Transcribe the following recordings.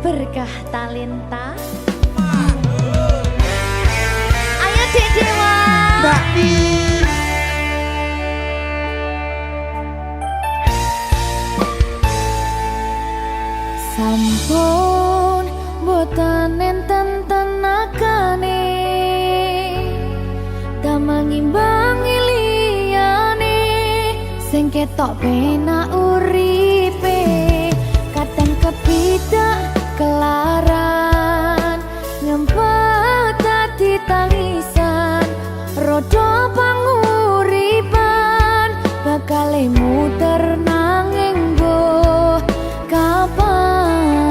Berkah talenta. Ayo Dek Dewa. Mbak Pi. Sampun boten enten tenagane damel ngimbangi liyane sing ketok penak uripe kadang kepidak kelaran ngempet dadi tangisan rodo panguripan bakal muter nanging mbuh kapan.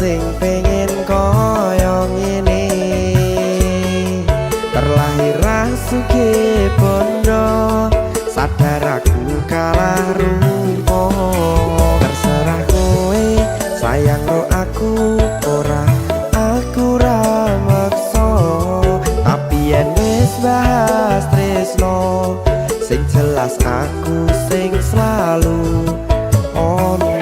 Sing pengen koyo ngene terlahir rasuke bondo sadar aku kalah rumpo terserah kowe sayang ro aku ora aku ra maksa tapi yen wis bahas tresno sing jelas aku sing selalu ono.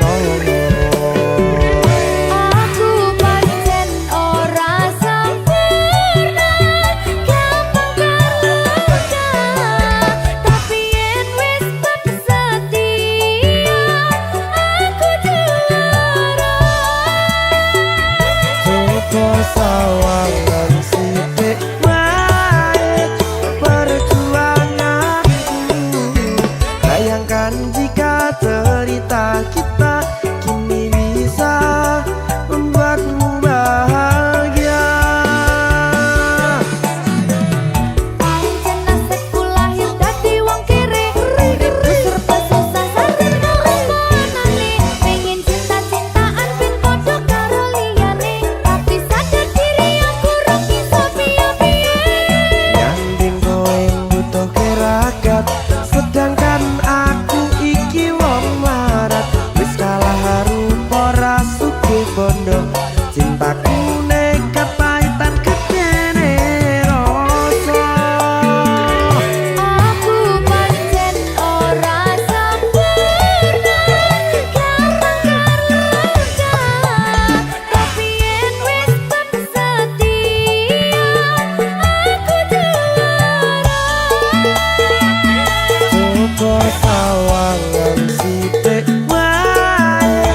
Sawangan sithik wae perjuanganku bayangkan jika cerita kita kini bisa membuatmu bahagia. Pancen nasibku lahir dadi wong kere uripku serba susah sadar kelemahanane pengen cinta-cintaan ben padha karo liyane tapi sadar diri aku ora bisa piye-piye Nyanding kowe butuh keragat sedangkan aku iki wong marat wis kalah rupa rasuke bondo cintaku nekat pahitan kekene rasa. aku pancen ora sempurna gampang terluka tapi yen wis setia aku juara. Coba sawangan sithik wae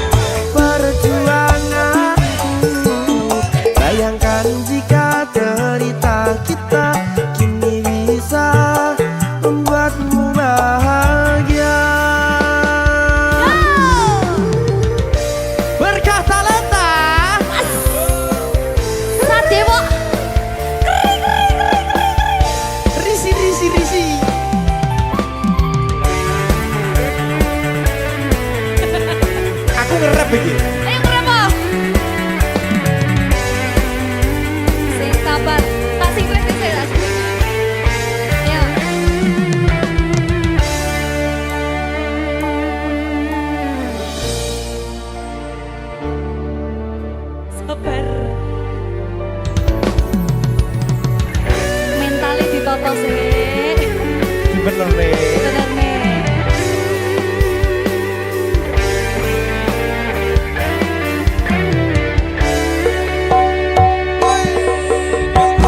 perjuanganku bayangkan jika cerita kita kini bisa membuatmu bahagia. Berkah talenta Sadewo risi. Aku ngerep iki. ayo berapa? Sing sabar, tak singkret sih tak singkret. Ayo. Sabar. Mentalnya ditoto sih. Bener nih. Bener nih.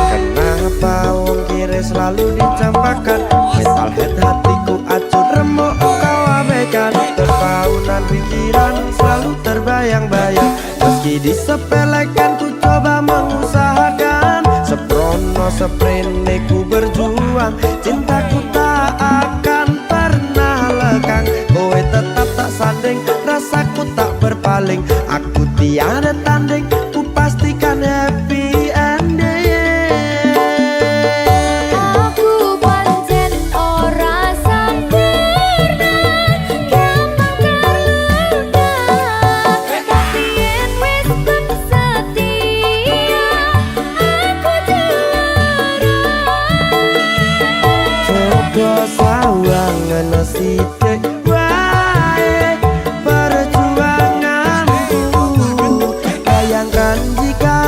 Kenapa wong kiri selalu dicampakkan mental head hatiku acur remuk kau abaikan terpaunan pikiran selalu terbayang-bayang meski disepelekan ku coba mengusahakan seprono seprene ku berjuang cintaku tak akan pernah lekang kowe tetap tak sanding rasaku tak berpaling aku tiada tanding ku pastikan happy ending. Aku pancen ora sempurna gampang terluka tapi yen wis setia aku juara. Coba sawangan sithik wae perjuanganku bayangkan jika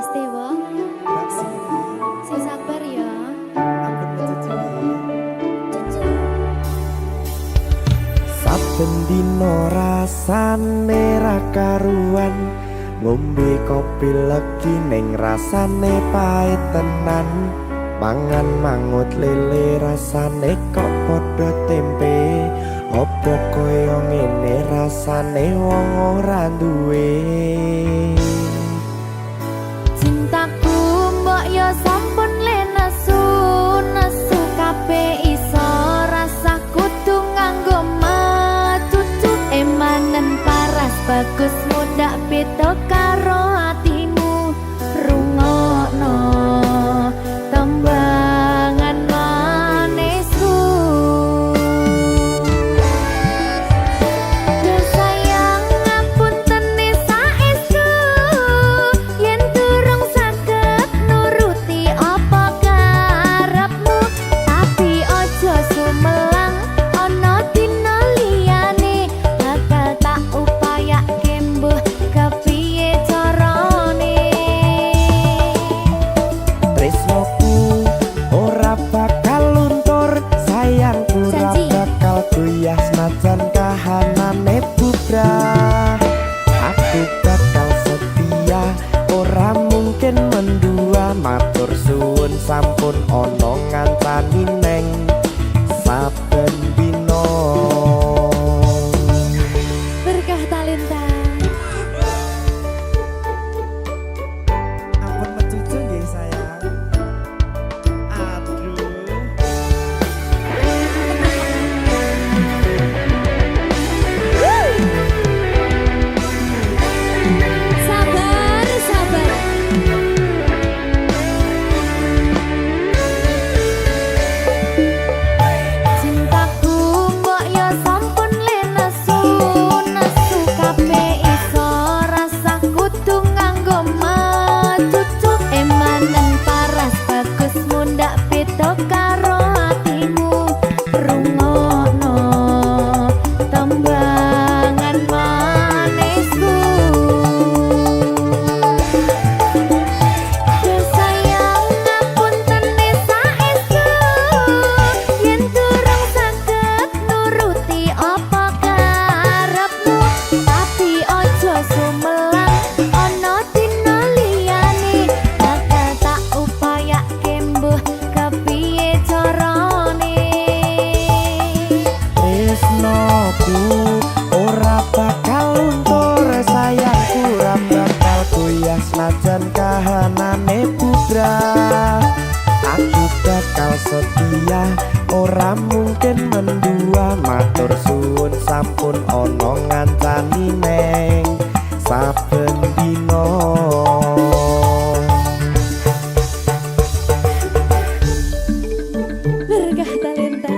Dewa. Sing sabar ya. Saben dino rasane ra karuan, ngombe kopi legi ning rasane pahit tenan. Mangan mangut lele rasane kok padha tempe. Opo koyo ngene rasane wong ora duwe. Cintaku mbok yo sampun le nesu kabeh iso rasa kudu nganggo macucu emanen paras bagus mudak beda karo atimu rungokno tembangan manisku. Duh sayang ngapunten saestu yen durung saged nuruti apa karepmu, tapi ojo sumelang ana dina liyane bakal tak upayake mbuh kepiye carane. Tresnoku ora bakal luntur, sayangku ora Janji. bakal goyah senajan kahanane bubrah. Aku bakal setia, ora mungkin mendua. Matur suwun sampun ana ngancani neng saben dina. Berkah talenta. Ampun mecucu nggih sayang. Aduh. Sabar, sabar. Cintaku mbok yo sampun le nesu kabeh iso rasa kudu nganggo macucu emanen paras bagus mundak beda karo atimu rungokno tembangan manisku. Duh sayang ngapunten saestu yen durung saged nuruti apa karepmu, tapi ojo sumelang ana dina liyane bakal tak upayake mbuh kepiye carane. Tresnoku ora bakal luntur, sayangku ora bakal goyah senajan kahanane bubrah. Aku bakal setia, ora mungkin mendua. Matur suwun sampun ana ngancani neng saben dina. Berkah talenta.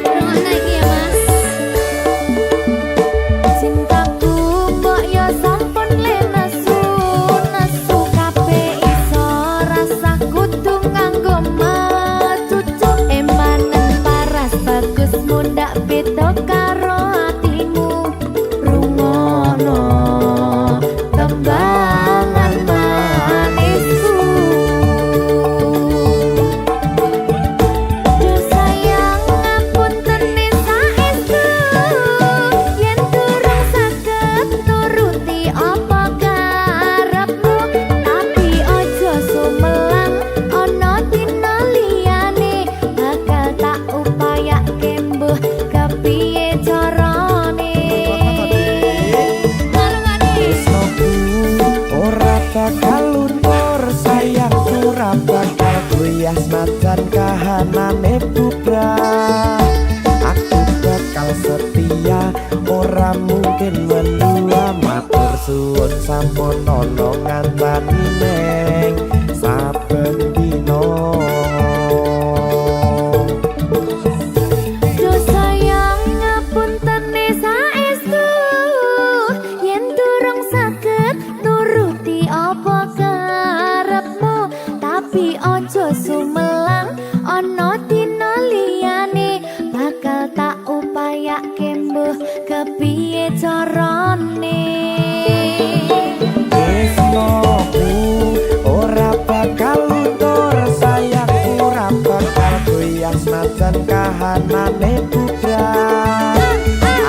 Rungokno iki ya, Mas. Cintaku mbok yo sampun le nesu kabeh iso rasa kudu nganggo macucu emanen paras bagus mundak beda karo atimu rungokno tembangan manisku. Duh sayang ngapunten saestu yen durung saged nuruti apa karepmu, tapi ojo sumelang ana dina liyane bakal tak upayake mbuh kepiye carane. Ngarungane. Tresnoku ora bakal luntur, sayangku ora bakal goyah senajan kahanane bubrah. Aku bakal setia, ora mungkin mendua. Matur suwun sampun ana ngancani neng saben dina. Duh sayang ngapunten saestu yen durung saged nur bosen kahanane bubrah.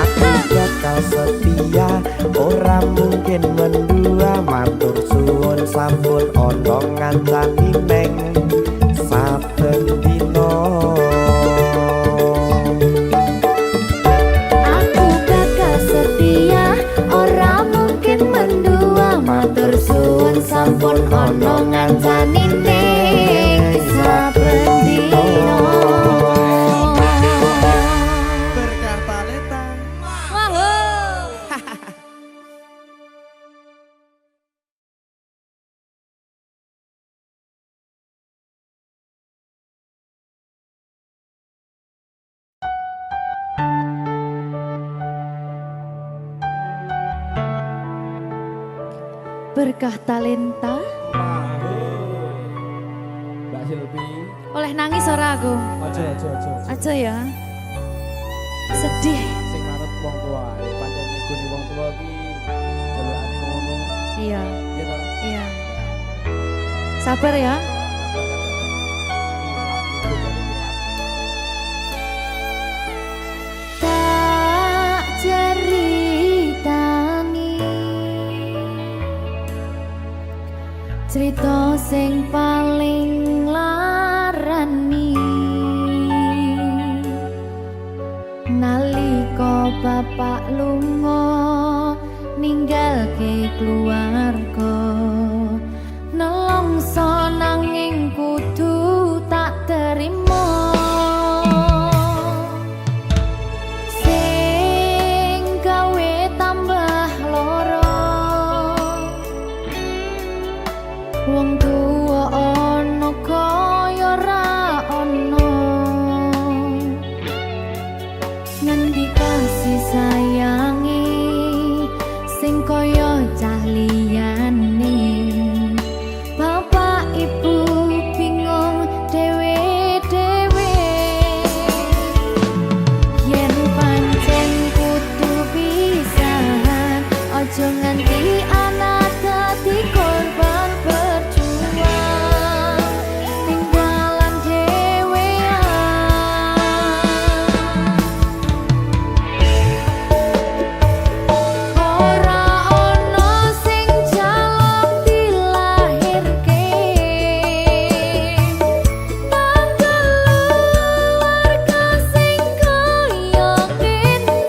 Aku bakal setia, ora mungkin mendua. Matur suwun sampun ana ngancani neng saben dina. Aku bakal setia, ora mungkin mendua. Matur suwun sampun ana ngancani ning saben dina. Berkah talenta. Berkah talenta. Mbak Silvi, Oleh nangis ora aku? aja. Aja ya. Sedih. Sing manut wong tua, pancen ngikuni wong tua ki jalukane ngono. Iya, Ya toh? iya. Sabar ya. Tak ceritani cerita sing paling larani nalika bapak lunga ninggalke keluarga nelongso nanging kudu tak terima sing gawe tambah loro wong tuwa ana kaya ra ana ngendi kasih sayangi sing kaya cah liyane bapak ibu bingung dhewe-dhewe yen pancen kudu pisahan aja nganti anak dadi korban berjuang tinggalan dhewean ora ana sing jaluk dilahirke nang keluarga sing kaya kene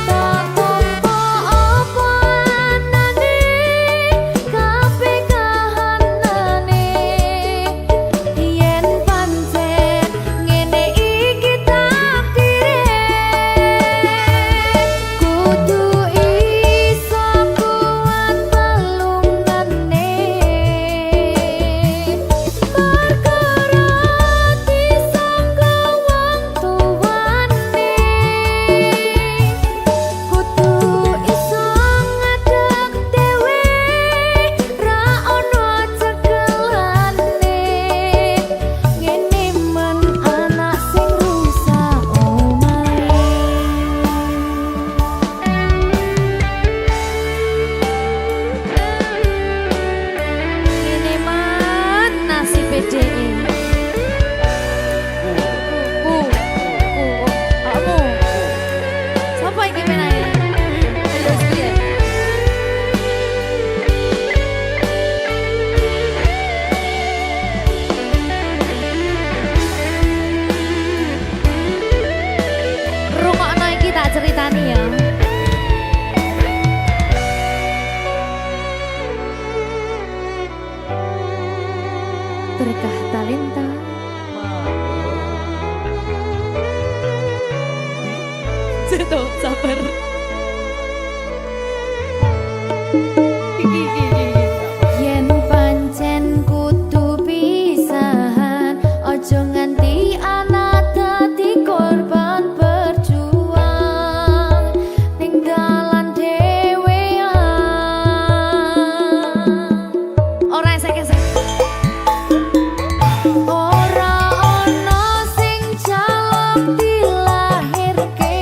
tak tampa apa anane kabeh kahanane yen pancen ngene iki takdire kudu iso kuat pelungane perkara disangka wong tuwane kudu iso ngadeg dhewe ra ono cekelane ngene men anak sing rusak omahe ngene men nasib dhewe kamu sapa iki menae ayo piye rungokno iki tak ceritani ya berkah talenta Ceto, sabar. Yen pancen kudu pisahan, ojo nganti anak dadi korban berjuang tinggalan dhewean. Ora esek-esek. Ora ono sing jaluk dilahirke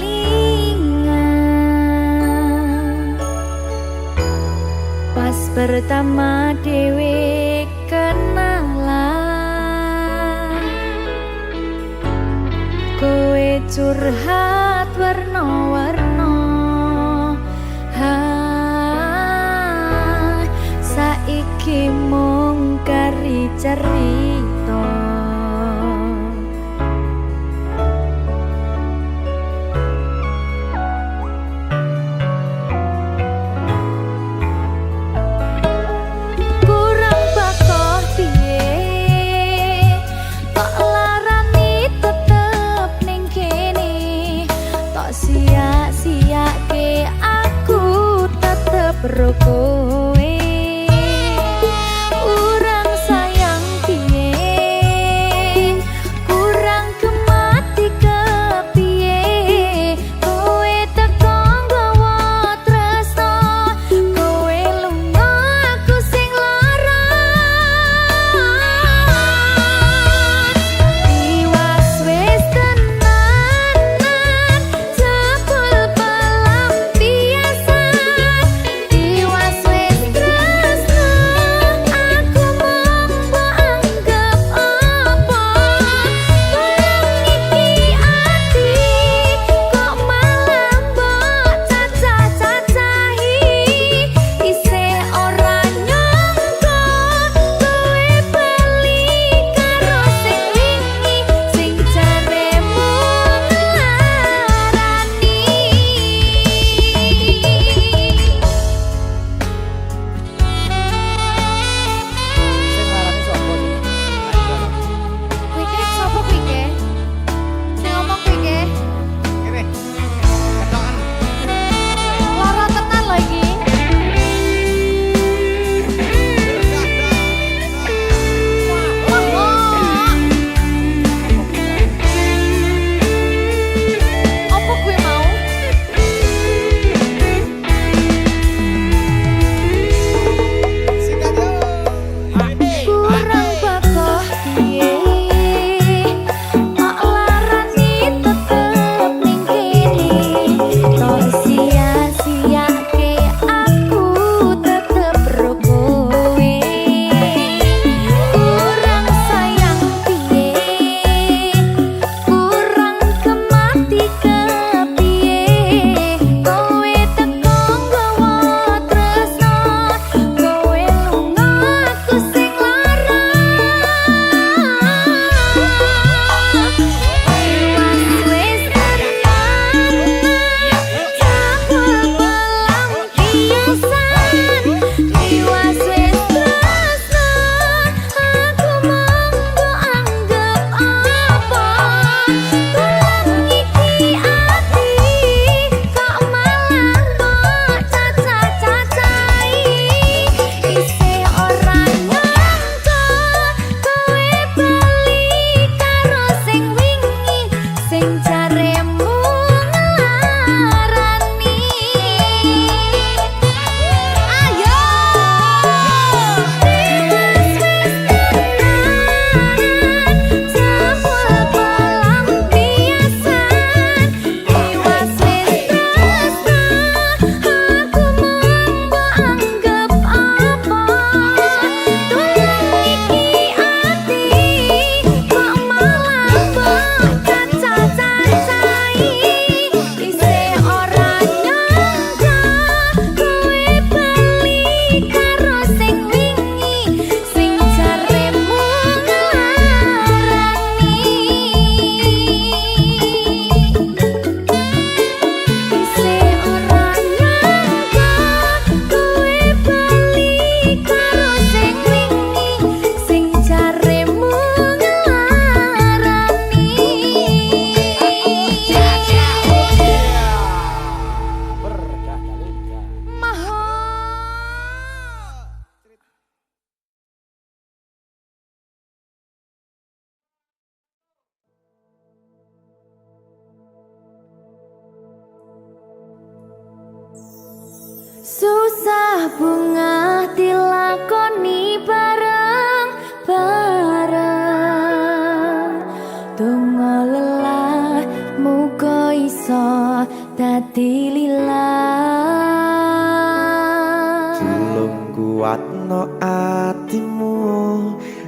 kelingan pas pertama dewe kenalan kowe curhat warna-warna saiki mung kari cerita kurang bakoh piye tak larani tetep ning kene tak sia-siake aku tetep rokoe urang sayang piye kurang kemati kepiye kowe teko nggawa tresno kowe lunga aku sing lara iwas wis tenanan jebul pelampiasan iwas wis tresno aku mung mbok anggap apa tolong iki ati kok malah mbok cacah-cacahi isih ora nyangka kowe bali karo sing wingi sing jaremu nglarani Sing larane sapa sih? Kuwi ke sapa kuwi ke? Sing ngomong kuwi ke? Kene. Ketokan. Lara tenan lho iki. Apa kuwi mau? Singkat yo. Kurang bakoh piye tak larani tetep ning kene tok sia-siake aku tetep rokoe kurang sayang piye kurang kemati kepiye kowe teko nggawa tresno kowe lunga aku sing lara iwas wis tenanan jebul pelampiasan iwas wis tresno aku mung mbok anggap apa tolong iki ati kok malah mbok cacah-cacahi isih ora nyangka kowe bali karo sing wingi sing jaremu nglarani ayo iwas wis tenanan jebul pelampiasan iwas wis tresno aku mung mbok anggap apa tolong iki ati kok malah mbok cacah-cacahi isih ora nyangka kowe bali karo sing wingi sing jaremu nglarani isih ora nyangka kowe bali karo sing wingi sing jaremu nglarani Berkah Kalinga. Maha susah bunga dilakoni bareng-bareng donga lelah muga iso dadi lillah. Belum kuat no atimu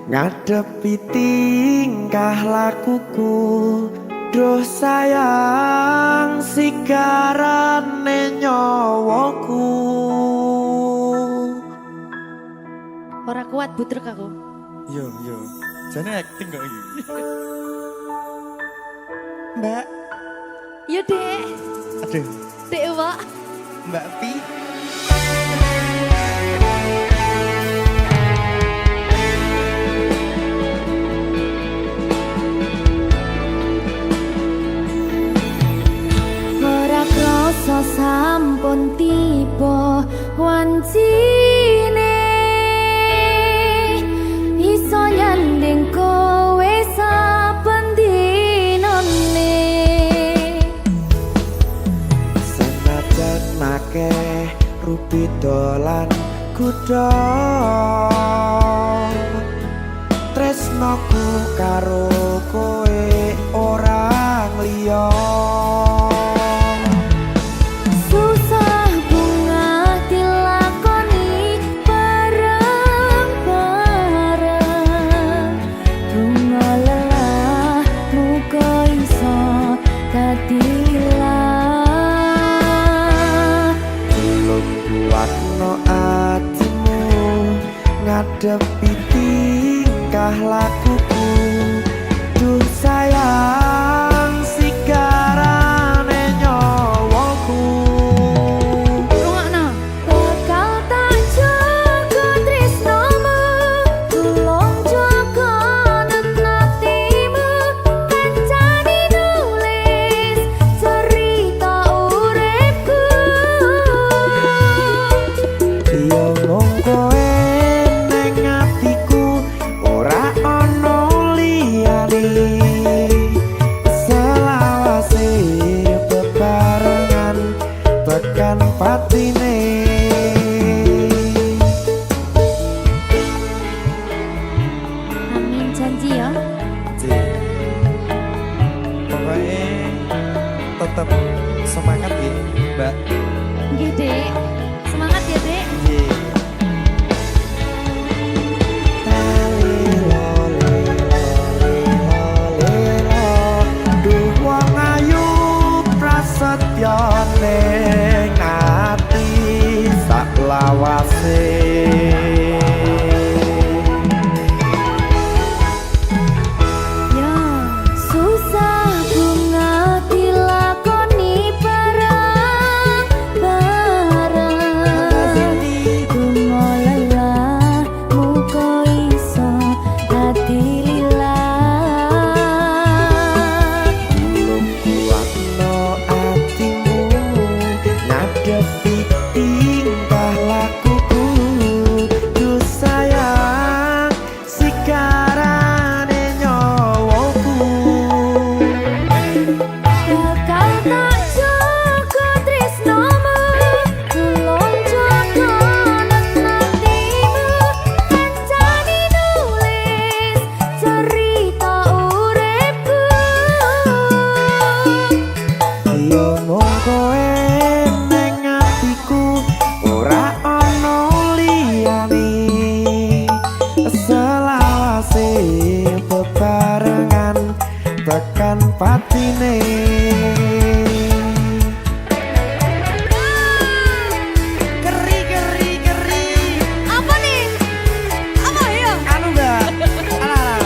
ngadepi tingkah lakuku. Duh sayang sigarane nyawaku. Ora kuat butrek aku. Yo, jane acting kok iki. Mbak, Yo Dek. aduh, Dek Wak. Mbak Pi. Ora krasa sampun tiba wancine iso nyanding kowe saben dinane. Senajan akeh rupi dolan kuda, tresnoku karo kowe orang liya. Susah bunga dilakoni bareng-bareng. Bunga lelah muga iso dadi lillah. Belum kuat no atimu ngadepi tingkah lakuku. Duh sayang sigarane nyawaku. Rungokno. Bakal tak jaga tresnamu, tulung jaga nenatimu. Kancane nulis cerita uripku. Yo mung kowe ning atiku, ora ono liyane. Selawase bebarengan tekan patine. Amin janji ya. Pokoknya tetap semangat ya, Mbak. Nggih, Dek. Semangat ya, Dek. Duh wong ayu prasetyo ning ati sak lawase. Ya, susah bunga dilakoni bareng-bareng. Bunga lelah muga iso dadi lillah. Belum kuat no atimu ngadepi tingkah lakuku. Duh sayang sigarane nyawaku. Bakal tak jaga tresnamu, tulung jaga nenatimu. Kancane nulis cerita uripku. Yo mung kowe ning atiku, ora ono liyane. Selawase bebarengan tekan patine. Keri. Apa nih? Apa ya? Anu Mbak. Alah.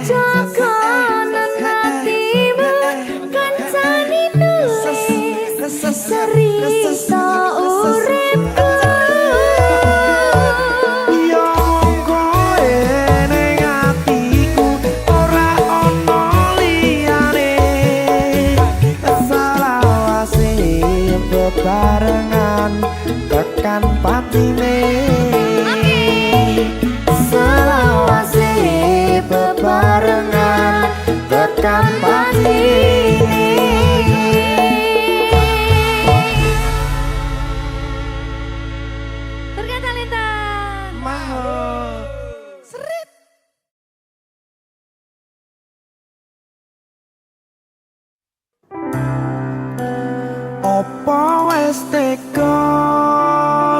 Jokonan hatimu kancani nulis cerita uripku. Yo koe ning atiku ora ono liyane, selawase bebarengan tekan patine. Selawase bebarengan tekan patine. Berkata Talenta. Maho seret. Opo wis teko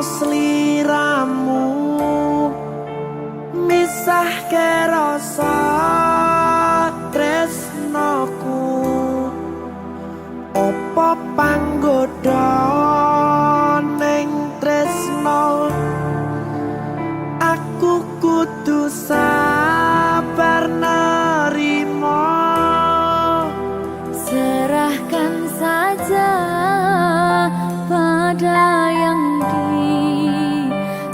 sliramu misahke rasa tresnoku? Opo panggoda ning tresno? Aku kudu sabar nerimo. Serahkan saja pada yang di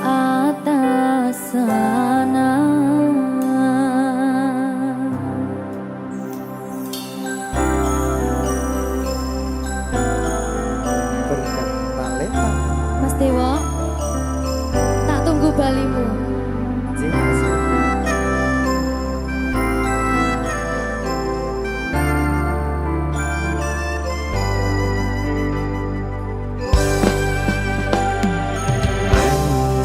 atas sana. Berkat talenta Mas Dewo, tak tunggu balimu.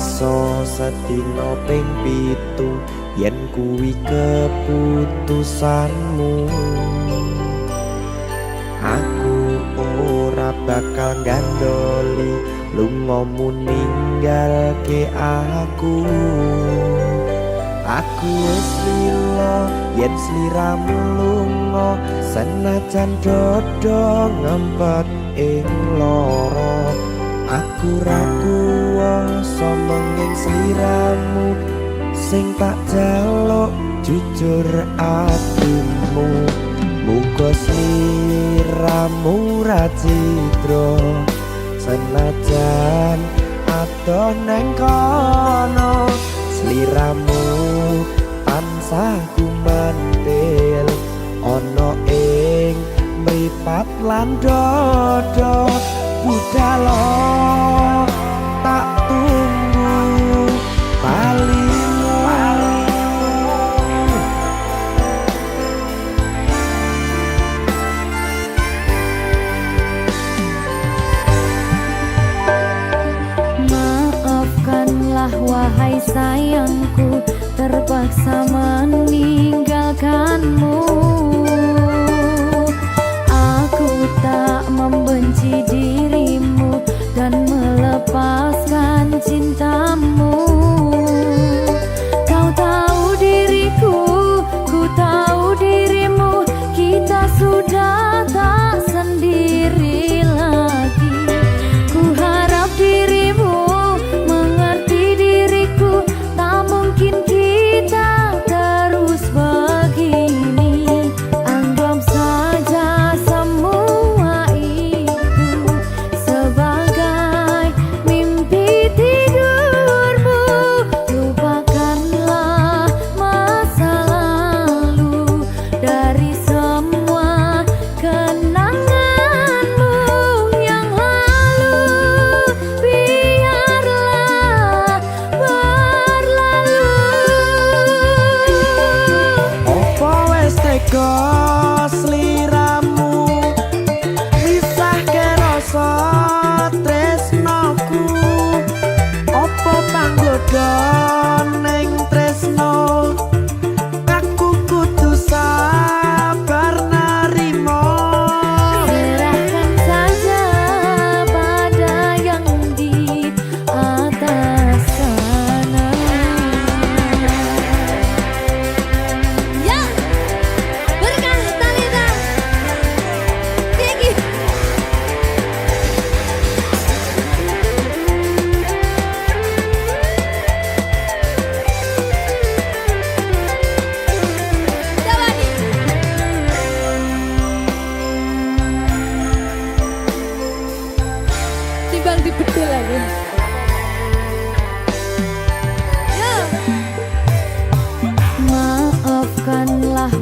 Iso sedina ping 7 yen kuwi keputusanmu. Aku ora bakal gandoli lungamu ninggalke aku. Aku wis lilo yen sliramu lunga, senajan dodo ngempet ing loro. Aku ra kuwasa menging sliramu sing tak jaluk jujur atimu. Muga sliramu ra cidra senajan adoh neng kono. Sliramu tansah gumantil ana ing mripat lan dodo. Budalo tak tunggu balimu. Maafkanlah wahai sayangku, terpaksa meninggalkanmu. Aku tak membenci dirimu dan melepaskan cintamu. Kau tahu diriku, ku tahu dirimu, kita sudah tak sendiri lagi. Ku harap dirimu mengerti diriku, tak mungkin kita terus begini. Anggap saja semua itu sebagai mimpi tidurmu. Lupakanlah masa lalu dari semua kenanganmu yang lalu. Biarlah berlalu. Opo wis teko sliramu misahke rasa tresnoku? Opo panggoda ning tresno? Aku kudu sabar nerimo. Serahkan saja pada yang di atas sana. Ya, berkah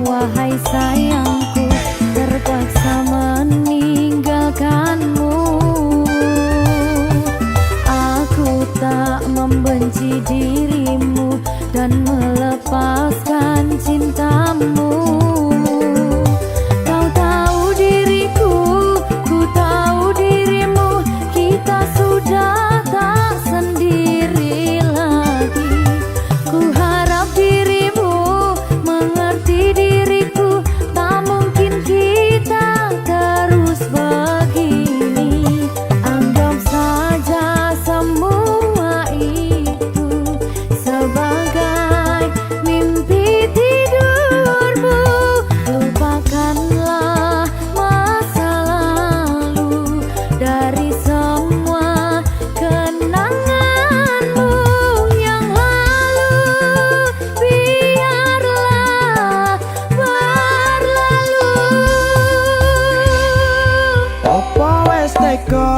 Wahai sayangku, terpaksa meninggalkanmu. Aku tak membenci dirimu dan melepaskan cintamu. Kau tahu diriku, ku tahu dirimu, kita sudah tak sendiri lagi. Ku harap dirimu mengerti diriku, tak mungkin kita terus begini. Anggap saja semua itu sebagai mimpi tidurmu. Lupakanlah masa lalu dari semua kenanganmu yang lalu. Biarlah berlalu. Apa wes teko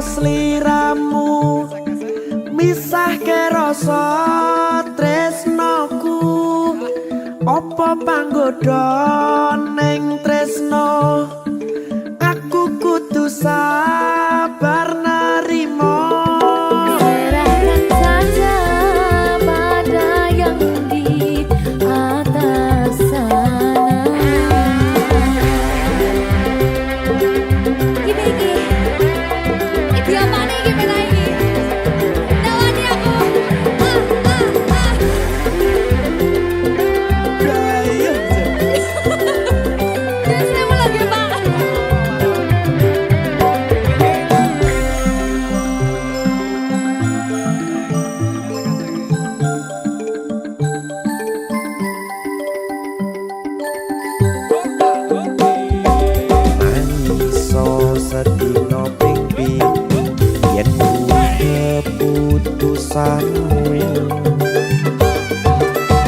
sliramu misahke rasa tresnoku? Apa panggoda ning tresno? Aku kudu sabar nerimo. Serahkan saja pada yang di atas sana. Iki apa nih gimana ini? Tawani aku. Terus saya mau lagi Pak. Iso sedino ping yen keputusanmu.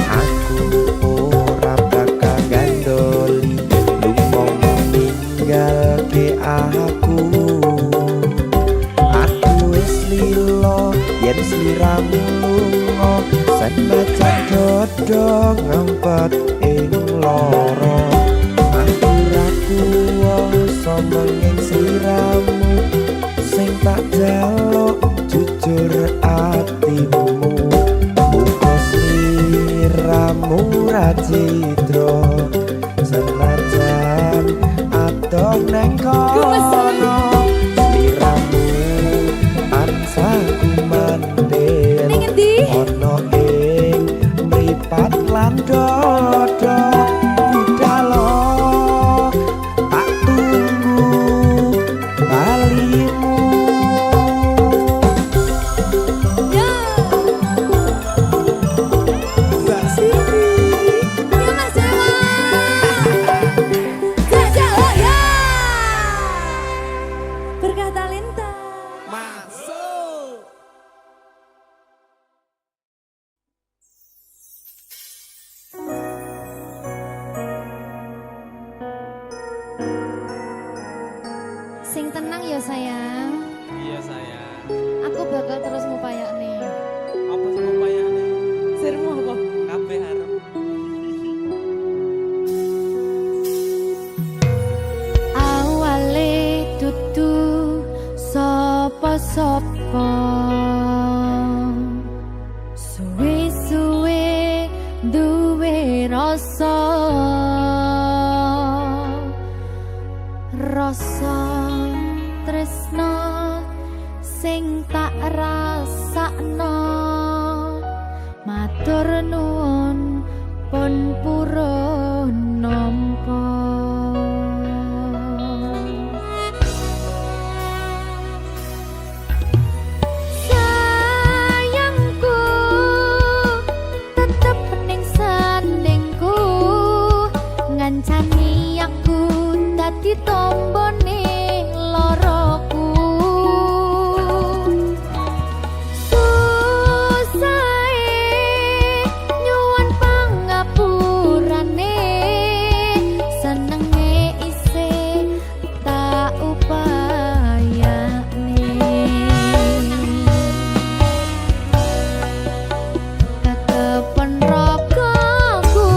Aku ora bakal gandoli lumpung ninggalke aku. Aku wis lilo yen sliramu lunga, senajan dodo ngempet ing loro. Aku ra kuwasa menging sliramu, sing tak jaluk jujur atimu. Muga sliramu ra cidra, senajan adoh neng kono. Sliramu tansah kumandhen Ning endi? ana ing mripat lan dodo. Budalo tak tunggu balimu. Ya. Sini. Ya Mas Jawa. Jajak oh ya. Berkah talenta. Masuk. Sing tenang ya sayang. Iya sayang. Aku bakal terus ngupayak nih. Apa sih upayane? Sirmu apa? Kabeh harem. Awale dudu sapa-sapa, suwe-suwe duwe rasa. Rasa tresno sing tak rasakno. Matur nuwun pun purun nampa. Sayangku tetep ning sandingku, ngancani aku dadi tombone loroku. Susahe nyuwun pangapurane, senenge isih tak upayane. Ketepen ragaku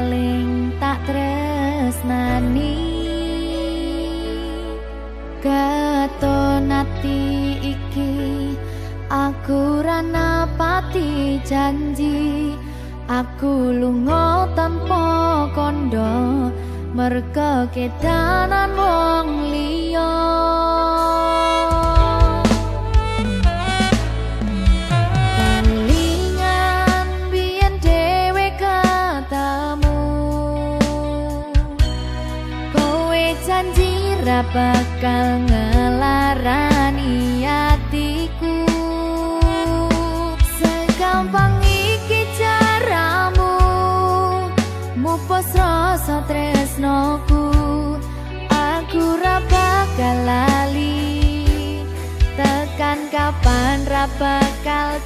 paling tak tresnani. Keton ati iki aku ra napati janji, aku lunga tanpa kondo merga kedanan wong liya. Kelingan biyen dhewe ketemu, kowe janji ra bakal ngelarani hatiku. Segampang iki caramu mupus rasa tresnoku, aku ra bakal lali, tekan kapan ra bakal